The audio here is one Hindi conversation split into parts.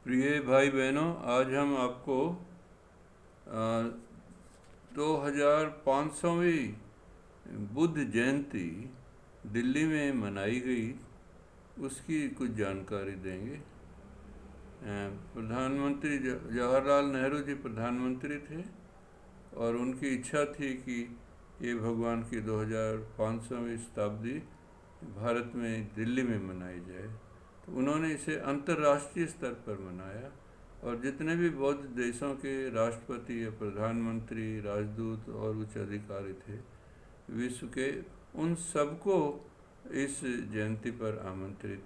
प्रिय भाई बहनों, आज हम आपको 2500वीं बुद्ध जयंती दिल्ली में मनाई गई उसकी कुछ जानकारी देंगे। प्रधानमंत्री जवाहरलाल नेहरू जी प्रधानमंत्री थे और उनकी इच्छा थी कि ये भगवान की 2500वीं शताब्दी भारत में दिल्ली में मनाई जाए। तो उन्होंने इसे अंतर्राष्ट्रीय स्तर पर मनाया और जितने भी बौद्ध देशों के राष्ट्रपति या प्रधानमंत्री, राजदूत और उच्च अधिकारी थे विश्व के, उन सबको इस जयंती पर आमंत्रित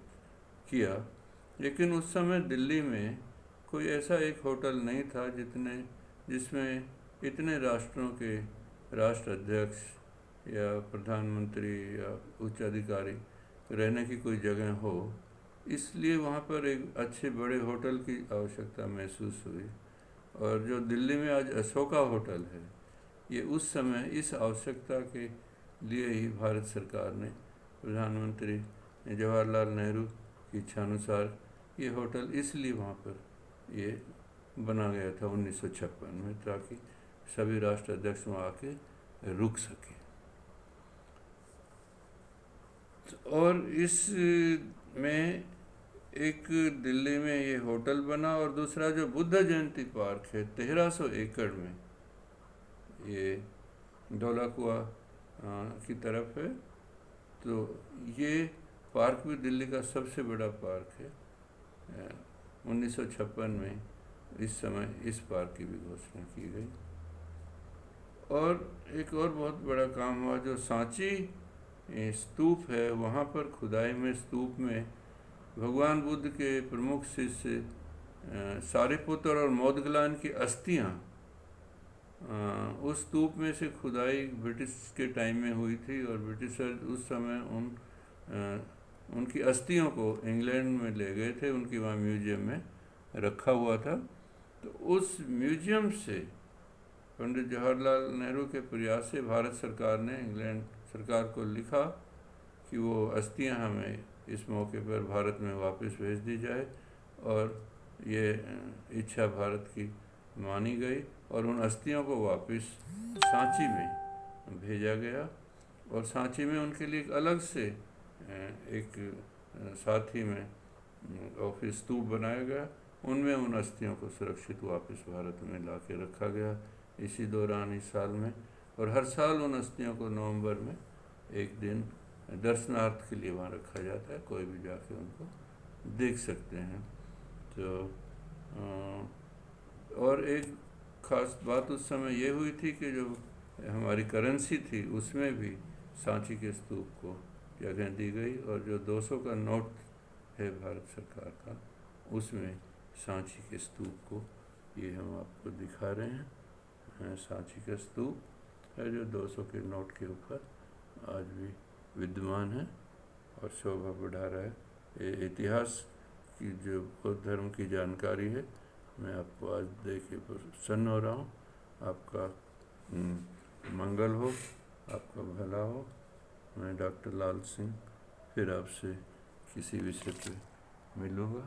किया। लेकिन उस समय दिल्ली में कोई ऐसा एक होटल नहीं था जिसमें इतने राष्ट्रों के राष्ट्राध्यक्ष या प्रधानमंत्री या उच्च अधिकारी रहने की कोई जगह हो। इसलिए वहाँ पर एक अच्छे बड़े होटल की आवश्यकता महसूस हुई और जो दिल्ली में आज अशोका होटल है, ये उस समय इस आवश्यकता के लिए ही भारत सरकार ने, प्रधानमंत्री जवाहरलाल नेहरू की इच्छानुसार ये होटल इसलिए वहाँ पर ये बना गया था 1956 में, ताकि सभी राष्ट्राध्यक्ष वहाँ आके रुक सके। और इस में एक दिल्ली में ये होटल बना और दूसरा जो बुद्ध जयंती पार्क है 1300 एकड़ में, ये धौलाकुआ की तरफ है। तो ये पार्क भी दिल्ली का सबसे बड़ा पार्क है। 1956 में इस समय इस पार्क की भी घोषणा की गई। और एक और बहुत बड़ा काम हुआ, जो सांची स्तूप है, वहाँ पर खुदाई में स्तूप में भगवान बुद्ध के प्रमुख शिष्य सारिपुत्र और मोदगलान की अस्थियाँ उस स्तूप में से खुदाई ब्रिटिश के टाइम में हुई थी और ब्रिटिशर उस समय उनकी अस्थियों को इंग्लैंड में ले गए थे, उनकी वहाँ म्यूजियम में रखा हुआ था। तो उस म्यूजियम से पंडित जवाहरलाल नेहरू के प्रयास से भारत सरकार ने इंग्लैंड सरकार को लिखा कि वो अस्थियां हमें इस मौके पर भारत में वापस भेज दी जाए, और ये इच्छा भारत की मानी गई और उन अस्थियों को वापस सांची में भेजा गया। और सांची में उनके लिए एक अलग से एक साथ ही में ऑफिस स्तूप बनाया गया, उनमें उन अस्थियों को सुरक्षित वापस भारत में ला के रखा गया इसी दौरान, इस साल में। और हर साल उन अस्थियों को नवंबर में एक दिन दर्शनार्थ के लिए वहाँ रखा जाता है, कोई भी जाके उनको देख सकते हैं। तो और एक ख़ास बात उस समय ये हुई थी कि जो हमारी करेंसी थी उसमें भी सांची के स्तूप को जगह दी गई, और जो 200 का नोट है भारत सरकार का, उसमें सांची के स्तूप को, ये हम आपको दिखा रहे हैं, सांची का स्तूप है जो 200 के नोट के ऊपर आज भी विद्यमान है और शोभा बढ़ा रहा है। ये इतिहास की जो बौद्ध धर्म की जानकारी है, मैं आपको आज दे के प्रसन्न हो रहा हूँ। आपका मंगल हो, आपका भला हो। मैं डॉक्टर लाल सिंह फिर आपसे किसी विषय पे मिलूँगा।